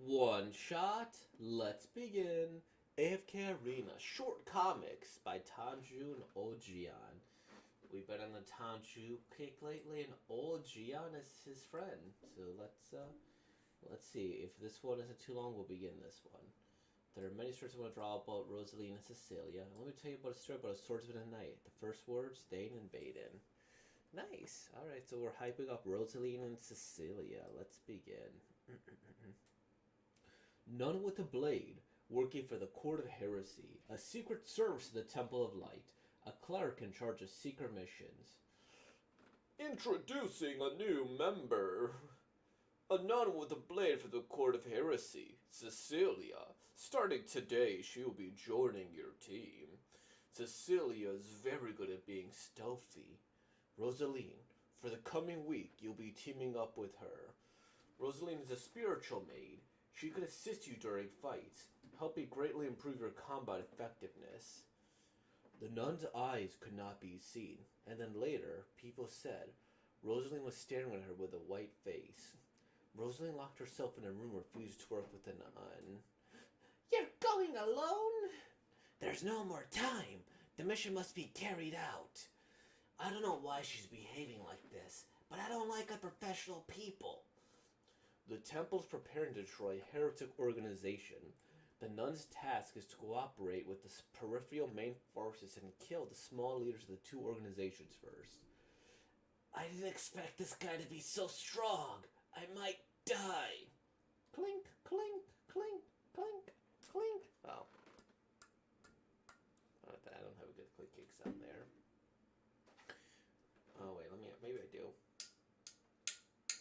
One shot, let's begin. AFK Arena, short comics by Tanju and Ojian. We've been on the Tanju kick lately, and Ojian is his friend. So let's see. If this one isn't too long, we'll begin this one. There are many stories I want to draw about Rosaline and Cecilia. Let me tell you about a story about a swordsman and knight. The first words, Thane and Baden. Nice. Alright, so we're hyping up Rosaline and Cecilia. Let's begin. None with a blade, working for the Court of Heresy, a secret service to the Temple of Light, a cleric in charge of secret missions. Introducing a new member. A nun with a blade for the Court of Heresy, Cecilia. Starting today, she will be joining your team. Cecilia is very good at being stealthy. Rosaline, for the coming week, you'll be teaming up with her. Rosaline is a spiritual maid. She could assist you during fights, helping greatly improve your combat effectiveness. The nun's eyes could not be seen, and then later, people said Rosaline was staring at her with a white face. Rosaline locked herself in a room and refused to work with the nun. You're going alone? There's no more time. The mission must be carried out. I don't know why she's behaving like this, but I don't like unprofessional people. The temple's preparing to destroy a heretic organization. The nun's task is to cooperate with the peripheral main forces and kill the small leaders of the two organizations first. I didn't expect this guy to be so strong. I might die. Clink, clink, clink, clink, clink. Oh. I don't have a good clinking sound there. Oh wait, maybe I do.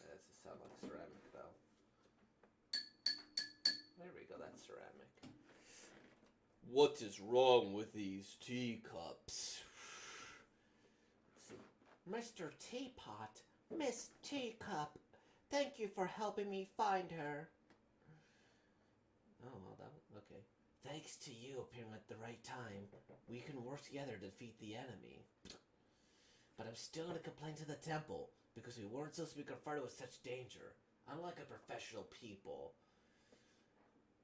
That doesn't sound like ceramic though. There we go, that's ceramic. What is wrong with these teacups? Mr. Teapot, Miss Teacup, thank you for helping me find her. Oh, well, okay. Thanks to you appearing at the right time, we can work together to defeat the enemy. But I'm still going to complain to the temple, because we weren't supposed to be confronted with such danger. Unlike a professional people.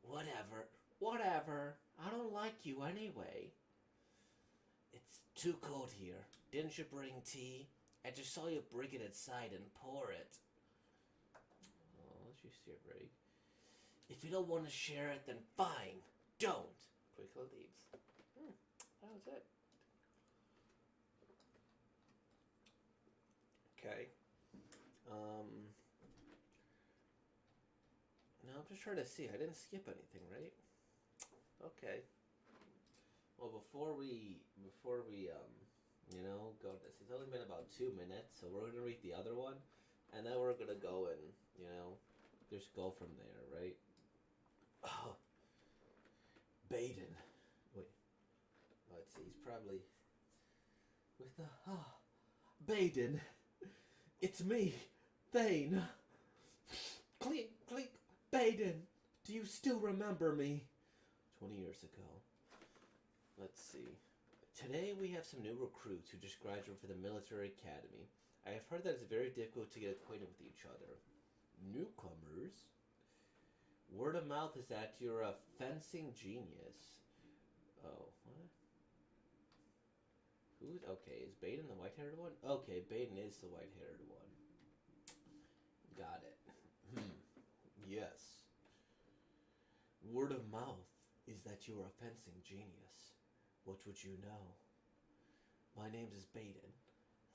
Whatever. I don't like you anyway. It's too cold here. Didn't you bring tea? I just saw you bring it inside and pour it. Oh, let's just see it, Rig. If you don't want to share it, then fine. Don't. Quickly leaves. That was it. Okay. No, I'm just trying to see. I didn't skip anything, right? Okay. Well, before we go to this, it's only been about 2 minutes, so we're gonna read the other one, and then we're gonna go and, just go from there, right? Oh, Baden. Wait. Let's see. He's probably with the Baden. It's me, Thane. Clink, clink. Baden, do you still remember me? 20 years ago. Let's see. Today we have some new recruits who just graduated from the military academy. I have heard that it's very difficult to get acquainted with each other. Newcomers? Word of mouth is that you're a fencing genius. Oh, what? Okay, is Baden the white-haired one? Okay, Baden is the white-haired one. Got it. Yes. Word of mouth is that you are a fencing genius. What would you know? My name is Baden.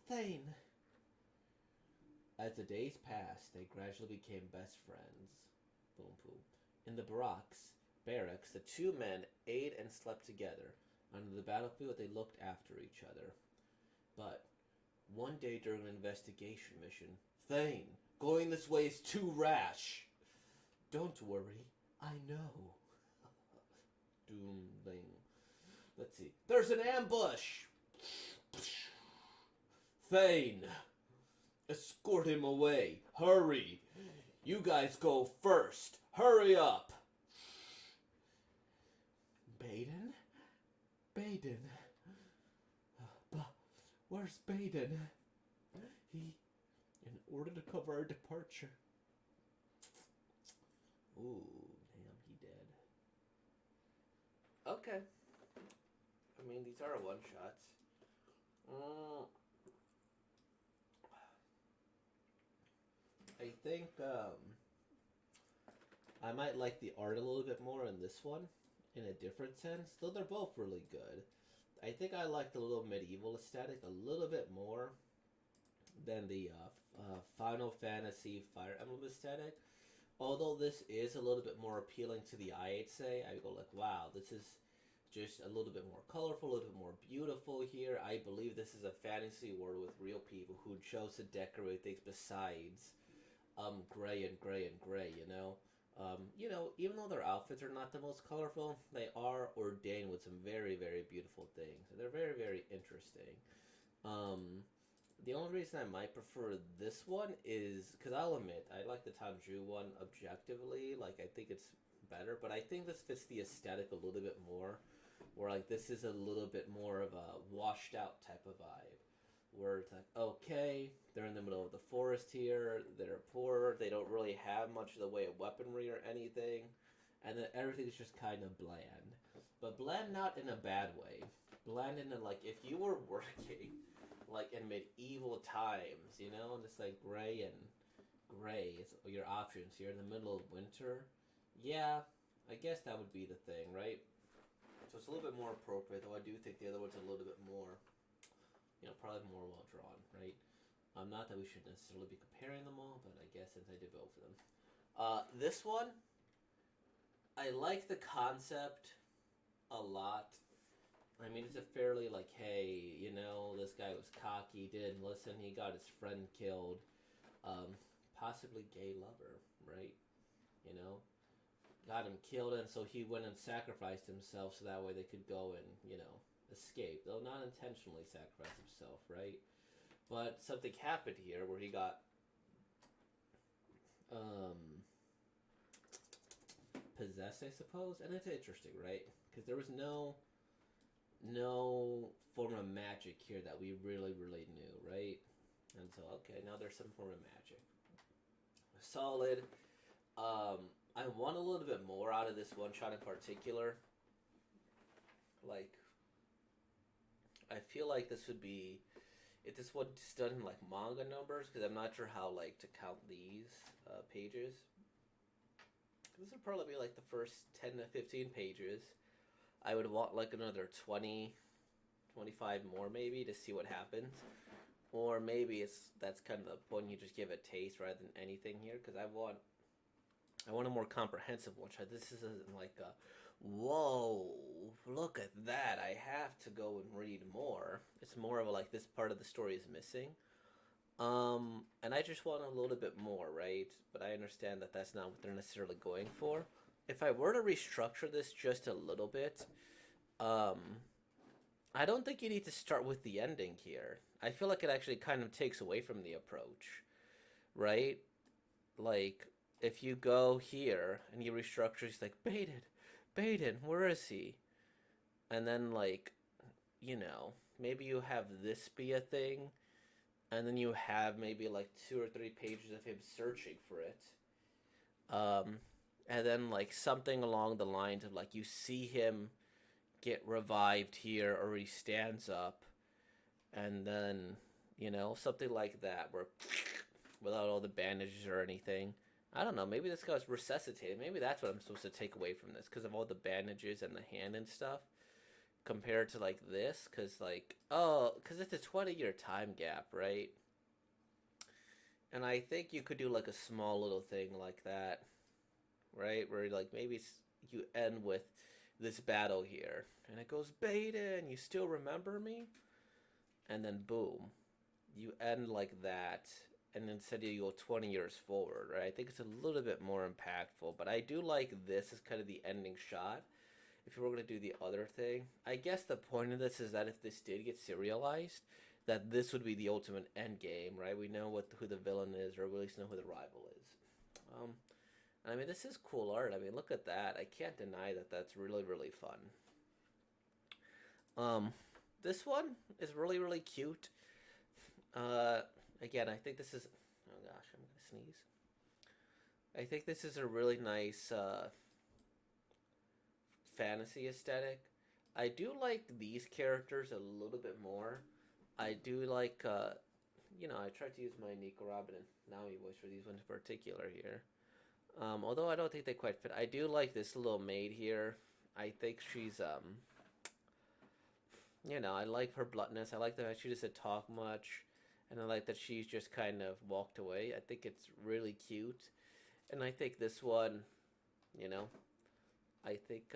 Thane. As the days passed, they gradually became best friends. Boom, boom. In the barracks, the two men ate and slept together. On the battlefield, they looked after each other. But one day during an investigation mission, Thane, going this way is too rash. Don't worry, I know. Doomling. Let's see. There's an ambush! Thane! Escort him away. Hurry! You guys go first. Hurry up! Baden? Where's Baden? In order to cover our departure. Ooh. Okay. I mean, these are one shots. Mm, I think I might like the art a little bit more in this one, in a different sense. Though they're both really good. I think I like the little medieval aesthetic a little bit more than the Final Fantasy Fire Emblem aesthetic. Although this is a little bit more appealing to the eye, I'd say. I go like, wow, this is just a little bit more colorful, a little bit more beautiful here. I believe this is a fantasy world with real people who chose to decorate things besides gray and gray and gray, you know? Even though their outfits are not the most colorful, they are ordained with some very, very beautiful things. And they're very, very interesting. Um, the only reason I might prefer this one is because I'll admit I like the Tanju one objectively. Like I think it's better, but I think this fits the aesthetic a little bit more. Where like this is a little bit more of a washed out type of vibe, where it's like okay, they're in the middle of the forest here. They're poor. They don't really have much of the way of weaponry or anything, and then everything's just kind of bland. But bland not in a bad way. Bland in a, like if you were working like in medieval times, just like gray is your options. You're in the middle of winter. Yeah, I guess that would be the thing, right? So it's a little bit more appropriate, though I do think the other one's a little bit more, probably more well drawn, right? Not that we should necessarily be comparing them all, but I guess since I did both of them. This one, I like the concept a lot. I mean, it's a fairly like, hey, this guy was cocky, didn't listen, he got his friend killed, possibly gay lover, right? You know, got him killed, and so he went and sacrificed himself so that way they could go and escape, though not intentionally sacrifice himself, right? But something happened here where he got possessed, I suppose, and it's interesting, right? Because there was no form of magic here that we really knew, right? And so okay, now there's some form of magic. Solid. I want a little bit more out of this one shot in particular. Like, I feel like this would be if this was done in like manga numbers, because I'm not sure how like to count these pages. This would probably be like the first 10 to 15 pages. I would want like another 20, 25 more maybe to see what happens. Or maybe that's kind of the point, you just give a taste rather than anything here, because I want a more comprehensive one shot. This isn't like a whoa, look at that, I have to go and read more. It's more of a like this part of the story is missing. And I just want a little bit more, right? But I understand that that's not what they're necessarily going for. If I were to restructure this just a little bit, um, I don't think you need to start with the ending here. I feel like it actually kind of takes away from the approach, right? Like, if you go here and you restructure, it's like, Baden, where is he? And then, like, maybe you have this be a thing, and then you have maybe like 2 or 3 pages of him searching for it. Um, and then, like, something along the lines of, like, you see him get revived here, or he stands up, and then, something like that, where without all the bandages or anything. I don't know. Maybe this guy was resuscitated. Maybe that's what I'm supposed to take away from this, because of all the bandages and the hand and stuff, compared to like this. Because because it's a 20-year time gap, right? And I think you could do like a small little thing like that, right? Where like maybe you end with this battle here, and it goes, Baden, you still remember me? And then boom, you end like that, and instead you go 20 years forward, right? I think it's a little bit more impactful, but I do like this as kind of the ending shot. If you were going to do the other thing, I guess the point of this is that if this did get serialized, that this would be the ultimate end game, right? We know who the villain is, or at least know who the rival is. I mean, this is cool art. I mean, look at that. I can't deny that that's really fun. This one is really cute. Again, I think this is. Oh gosh, I'm gonna sneeze. I think this is a really nice fantasy aesthetic. I do like these characters a little bit more. I do like, I tried to use my Nico Robin and Nami voice for these ones in particular here. Although I don't think they quite fit. I do like this little maid here. I think she's, I like her bluntness. I like the fact she doesn't talk much. And I like that she's just kind of walked away. I think it's really cute. And I think this one, you know, I think,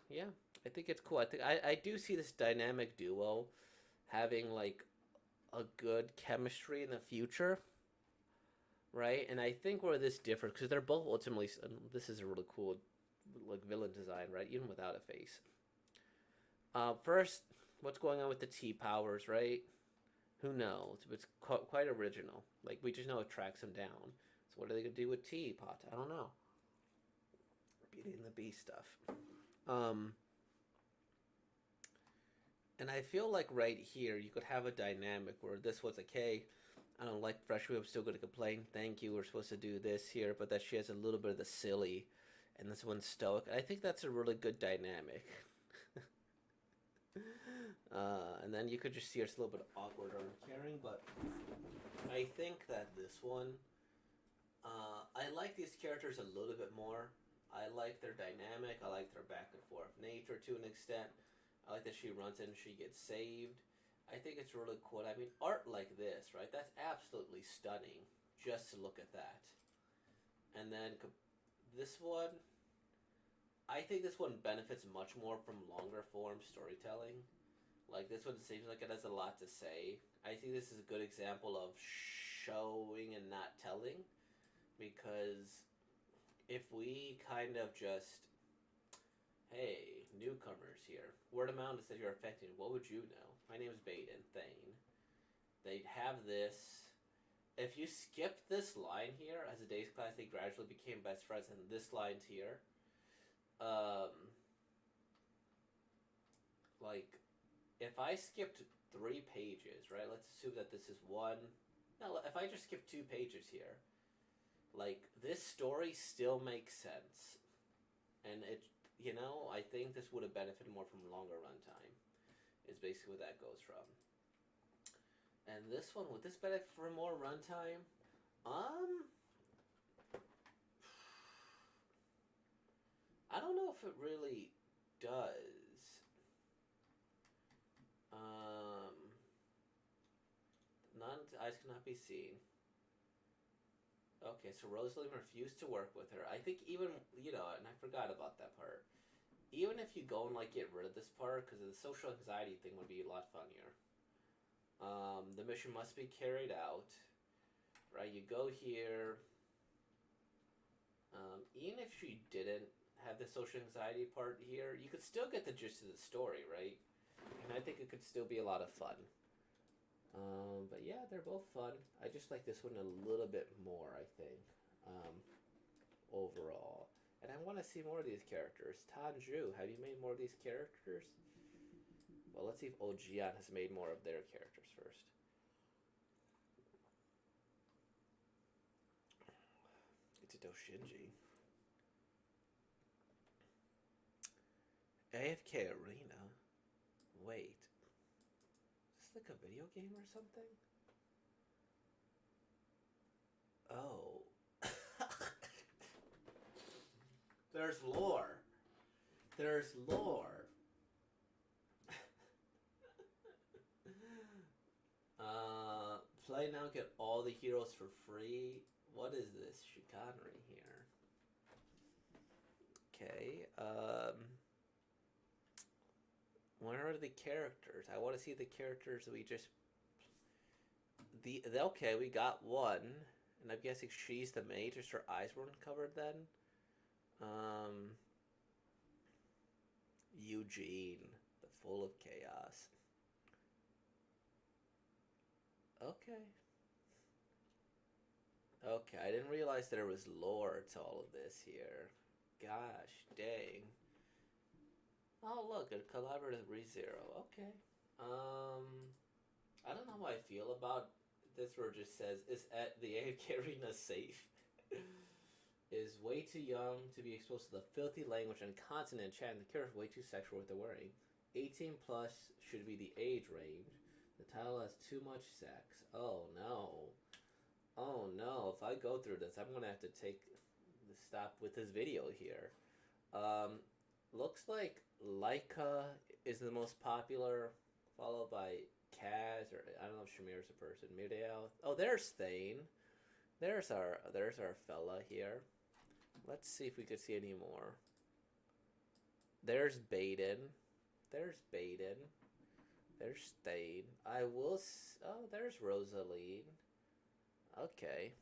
yeah, I think it's cool. I do see this dynamic duo having like a good chemistry in the future, right? And I think where this differs, because they're both ultimately, this is a really cool like villain design, right? Even without a face. First, what's going on with the T powers, right? Who knows? But it's quite original. Like we just know it tracks him down. So what are they gonna do with T Pot? I don't know. Beauty and the Beast stuff. Um, and I feel like right here you could have a dynamic where this was like, hey, I don't like Fresh Wave, I'm still gonna complain. Thank you, we're supposed to do this here, but that she has a little bit of the silly, and this one's stoic. I think that's a really good dynamic. And then you could just see it's a little bit awkward or uncaring, but I think that this one, I like these characters a little bit more. I like their dynamic. I like their back and forth nature to an extent. I like that she runs in and she gets saved. I think it's really cool. I mean, art like this, right? That's absolutely stunning. Just to look at that. And then this one, I think this one benefits much more from longer form storytelling. Like this one seems like it has a lot to say. I think this is a good example of showing and not telling, because if we kind of just, hey, newcomers here, word of mouth says you're affected. What would you know? My name is Baden Thane. They'd have this. If you skip this line here, as a day's class, they gradually became best friends, and this line's here. Like, if I skipped 3 pages, right? Let's assume that this is one. No, if I just skip 2 pages here, like this story still makes sense, and I think this would have benefited more from longer runtime. Is basically what that goes from. And this one, would this benefit for more runtime? I don't know if it really does. None eyes cannot be seen. Okay, so Rosalind refused to work with her. I think even, and I forgot about that part. Even if you go and, like, get rid of this part, because the social anxiety thing would be a lot funnier. The mission must be carried out. Right, you go here. Even if she didn't have the social anxiety part here, you could still get the gist of the story, right? And I think it could still be a lot of fun. But yeah, they're both fun. I just like this one a little bit more, I think, overall. And I want to see more of these characters. Tanju, have you made more of these characters? Well, let's see if Ojian has made more of their characters first. It's a Doshinji. AFK Arena. Wait. Is this like a video game or something? Oh. There's lore. There's lore. Play now, get all the heroes for free. What is this chicanery here? Okay. Where are the characters? I want to see the characters that we just. Okay, we got one, and I'm guessing she's the maid. Just her eyes weren't covered then. Eugene, the full of chaos. Okay. Okay, I didn't realize there was lore to all of this here. Gosh, dang. Oh, look, a collaborative ReZero. Okay. I don't know how I feel about this where it just says, is at the AFK arena safe? is way too young to be exposed to the filthy language and consonant chat, and the character is way too sexual with the wearing. 18 plus should be the age range. The title has too much sex. Oh no. Oh no, if I go through this, I'm gonna have to stop with this video here. Looks like Laika is the most popular, followed by Kaz, or I don't know if Shamir's a person. Miriel. Oh, there's Thane. There's our fella here. Let's see if we could see any more. There's Baden. There's Baden. There's Thane. Oh, there's Rosaline. Okay.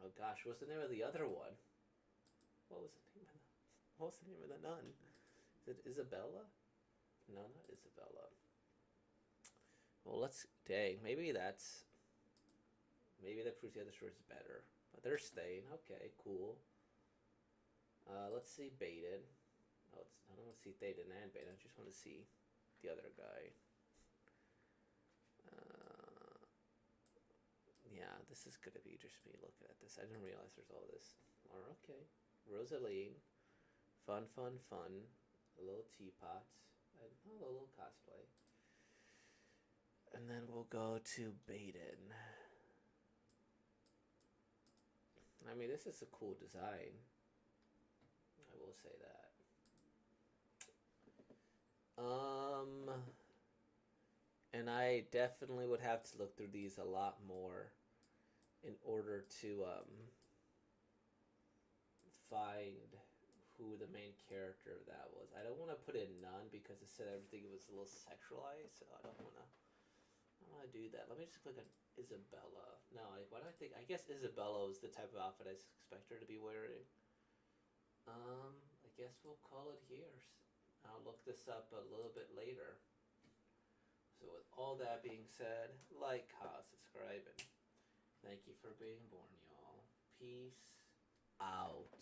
Oh gosh, what's the name of the other one? What was the name of the nun? Is it Isabella? No, not Isabella. Well, maybe that proves the other story is better. But they're staying. Okay, cool. Let's see Baden. Oh, I don't want to see Thaden and Baden. I just want to see the other guy. Yeah, this is gonna be just me looking at this. I didn't realize there's all this. Okay. Rosaline. Fun. A little teapots. And a little cosplay. And then we'll go to Baden. I mean, this is a cool design. I will say that. And I definitely would have to look through these a lot more in order to find who the main character of that was. I don't want to put in none because it said everything was a little sexualized, so I don't want to do that. Let me just click on Isabella. No, I guess Isabella is the type of outfit I expect her to be wearing. I guess we'll call it here. I'll look this up a little bit later. So with all that being said, like, comment, subscribe, and thank you for being born, y'all. Peace out.